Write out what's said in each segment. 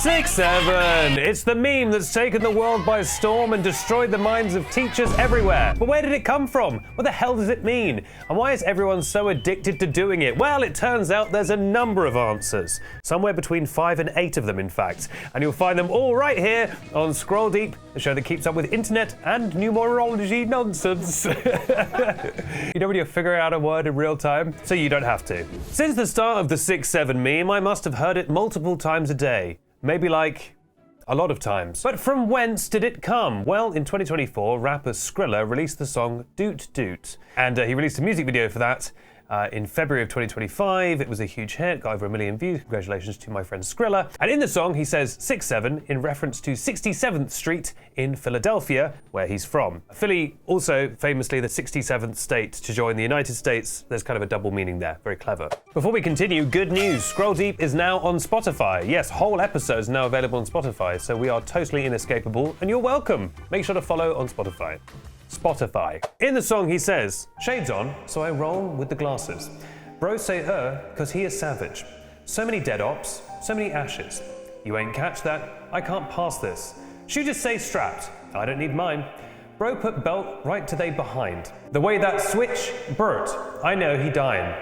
6-7. It's the meme that's taken the world by storm and destroyed the minds of teachers everywhere. But where did it come from? What the hell does it mean? And why is everyone so addicted to doing it? Well, it turns out there's a number of answers. Somewhere between 5 and 8 of them, in fact. And you'll find them all right here on Scroll Deep, the show that keeps up with internet and numerology nonsense. You know when you're figuring out a word in real time? So you don't have to. Since the start of the 6-7 meme, I must have heard it multiple times a day. Maybe like a lot of times. But from whence did it come? Well, in 2024, rapper Skrilla released the song Doot Doot. And he released a music video for that in February of 2025. It was a huge hit, got over 1 million views. Congratulations to my friend Skrilla. And in the song, he says 6-7 in reference to 67th Street in Philadelphia, where he's from. Philly, also famously the 67th state to join the United States. There's kind of a double meaning there. Very clever. Before we continue, good news. Scroll Deep is now on Spotify. Yes, whole episodes now available on Spotify, so we are totally inescapable, and you're welcome. Make sure to follow on Spotify. In the song, he says, shades on, so I roll with the glasses. Bros say cause he is savage. So many dead ops, so many ashes. You ain't catch that, I can't pass this. Shooters say strapped, I don't need mine. Bro put belt right to they behind. The way that switch, Bert, I know he dying.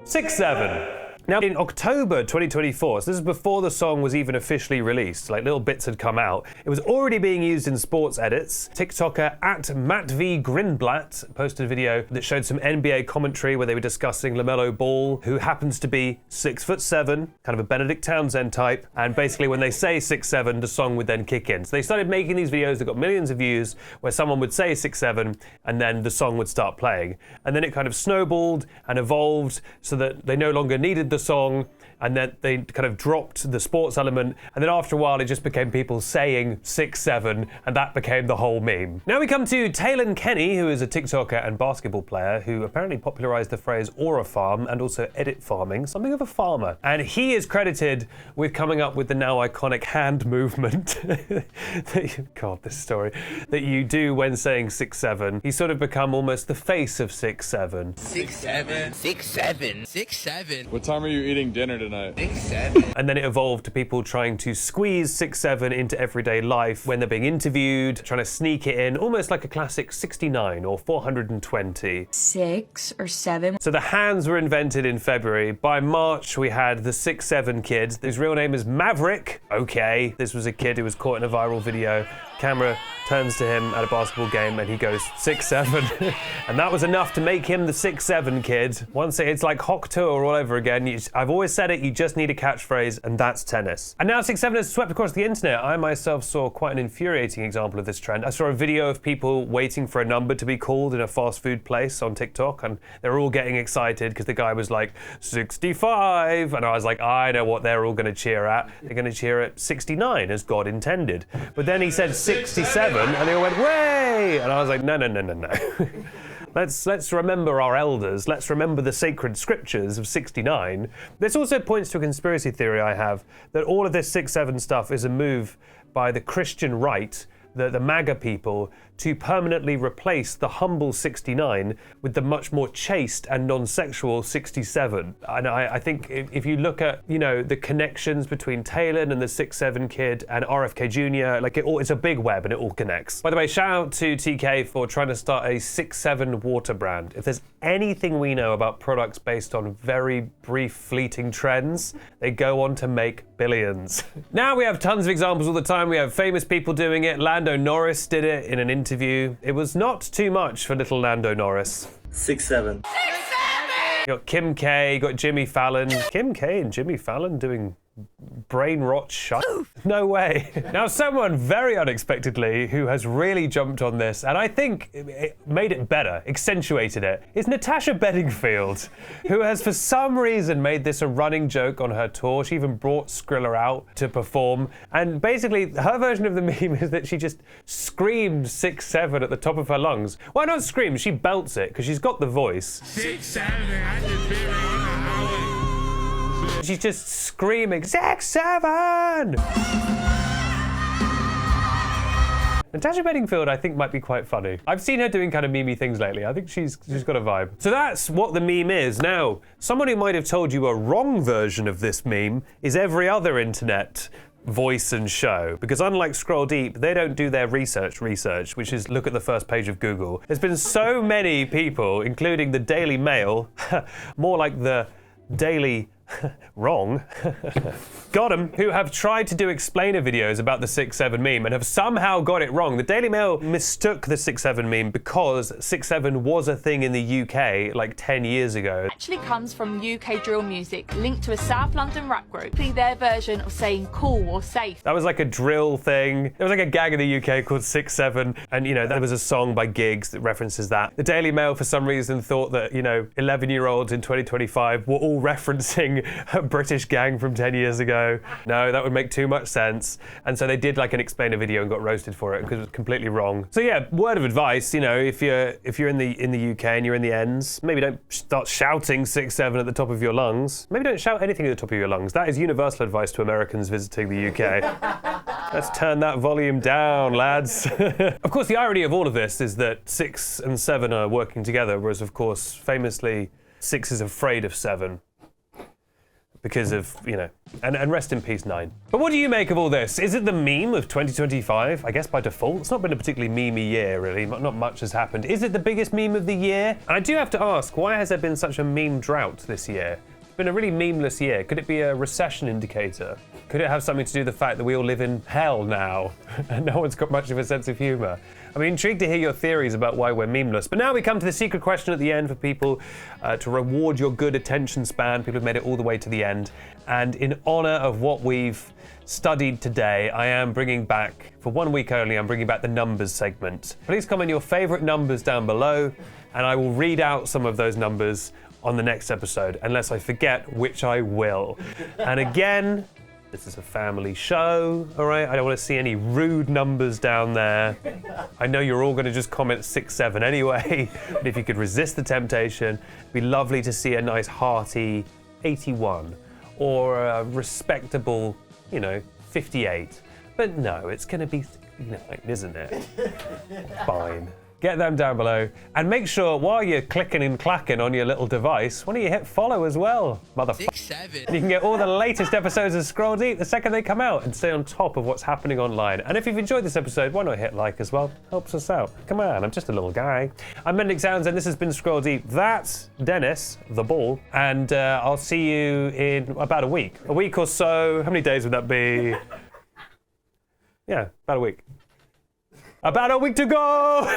6-7. Now, in October 2024, so this is before the song was even officially released, like little bits had come out, it was already being used in sports edits. TikToker @MattV Grinblatt posted a video that showed some NBA commentary where they were discussing LaMelo Ball, who happens to be 6'7", kind of a Benedict Townsend type, and basically when they say 6'7", the song would then kick in. So they started making these videos that got millions of views where someone would say 6'7", and then the song would start playing. And then it kind of snowballed and evolved so that they no longer needed the song, and then they kind of dropped the sports element, and then after a while it just became people saying 6-7, and that became the whole meme. Now we come to Taylor Kenny, who is a TikToker and basketball player who apparently popularized the phrase aura farm and also edit farming, something of a farmer. And he is credited with coming up with the now iconic hand movement. God, this story. That you do when saying 6-7. He's sort of become almost the face of 6-7. 6-7. 6-7. 6-7. What time are you eating dinner tonight? 6-7. And then it evolved to people trying to squeeze 6-7 into everyday life when they're being interviewed, trying to sneak it in, almost like a classic 69 or 420. 6 or 7. So the hands were invented in February. By March, we had the 6-7 kid. His real name is Maverick. Okay, this was a kid who was caught in a viral video. Camera turns to him at a basketball game and he goes 6-7. And that was enough to make him the 6-7 kid. Once it's like Hawk Tour all over again. I've always said it, you just need a catchphrase, and that's tennis. And now 6-7 has swept across the internet. I myself saw quite an infuriating example of this trend. I saw a video of people waiting for a number to be called in a fast food place on TikTok, and they're all getting excited because the guy was like 65, and I was like, I know what they're all going to cheer at. They're going to cheer at 69 as God intended. But then he said 67, and they all went, way! And I was like, no. Let's remember our elders. Let's remember the sacred scriptures of 69. This also points to a conspiracy theory I have, that all of this 6-7 stuff is a move by the Christian right, the MAGA people, to permanently replace the humble 69 with the much more chaste and non-sexual 67. And I think if you look at, the connections between Taylor and the 6-7 kid and RFK Jr., it's a big web and it all connects. By the way, shout out to TK for trying to start a 6-7 water brand. If there's anything we know about products based on very brief, fleeting trends, they go on to make billions. Now we have tons of examples all the time. We have famous people doing it. Lando Norris did it in an interview. It was not too much for little Lando Norris. 6-7. You got Kim K, you got Jimmy Fallon. Kim K and Jimmy Fallon doing brain rot shut? No way. Now someone very unexpectedly who has really jumped on this, and I think it made it better, accentuated it, is Natasha Bedingfield, who has for some reason made this a running joke on her tour. She even brought Skrilla out to perform, and basically her version of the meme is that she just screamed 6-7 at the top of her lungs. Well, not scream, she belts it because she's got the voice. 6-7. I just feel on the highway. She's just screaming, 6-7! Natasha Bedingfield, I think, might be quite funny. I've seen her doing kind of meme-y things lately. I think she's got a vibe. So that's what the meme is. Now, someone who might have told you a wrong version of this meme is every other internet voice and show, because unlike Scroll Deep, they don't do their research, which is look at the first page of Google. There's been so many people, including the Daily Mail, more like the Daily Wrong, got 'em, who have tried to do explainer videos about the 6-7 meme and have somehow got it wrong. The Daily Mail mistook the 6-7 meme because 6-7 was a thing in the UK like 10 years ago. Actually comes from UK drill music linked to a South London rap group, their version of saying cool or safe. That was like a drill thing. There was like a gag in the UK called 6-7, and there was a song by Giggs that references that. The Daily Mail for some reason thought that 11-year-olds in 2025 were all referencing a British gang from 10 years ago. No, that would make too much sense. And so they did like an explainer video and got roasted for it because it was completely wrong. So yeah, word of advice, if you're in the UK and you're in the ends, maybe don't start shouting 6-7 at the top of your lungs. Maybe don't shout anything at the top of your lungs. That is universal advice to Americans visiting the UK. Let's turn that volume down, lads. Of course, the irony of all of this is that 6 and 7 are working together, whereas of course, famously, 6 is afraid of 7. Because of, and rest in peace, 9. But what do you make of all this? Is it the meme of 2025? I guess by default. It's not been a particularly memey year, really. Not much has happened. Is it the biggest meme of the year? And I do have to ask, why has there been such a meme drought this year? It's been a really memeless year. Could it be a recession indicator? Could it have something to do with the fact that we all live in hell now and no one's got much of a sense of humour? I'm intrigued to hear your theories about why we're memeless. But now we come to the secret question at the end for people to reward your good attention span. People have made it all the way to the end. And in honour of what we've studied today, I am bringing back, for 1 week only, I'm bringing back the numbers segment. Please comment your favourite numbers down below, and I will read out some of those numbers on the next episode, unless I forget, which I will. And again, this is a family show, all right? I don't want to see any rude numbers down there. I know you're all going to just comment 6-7 anyway, but if you could resist the temptation, it'd be lovely to see a nice hearty 81 or a respectable, 58. But no, it's going to be 9, isn't it? Fine. Get them down below. And make sure, while you're clicking and clacking on your little device, why don't you hit follow as well, motherfucker? 6-7. You can get all the latest episodes of Scroll Deep the second they come out and stay on top of what's happening online. And if you've enjoyed this episode, why not hit like as well? Helps us out. Come on, I'm just a little guy. I'm Mendic Sounds, and this has been Scroll Deep. That's Dennis, the ball. And I'll see you in about a week. A week or so. How many days would that be? Yeah, about a week. About a week to go!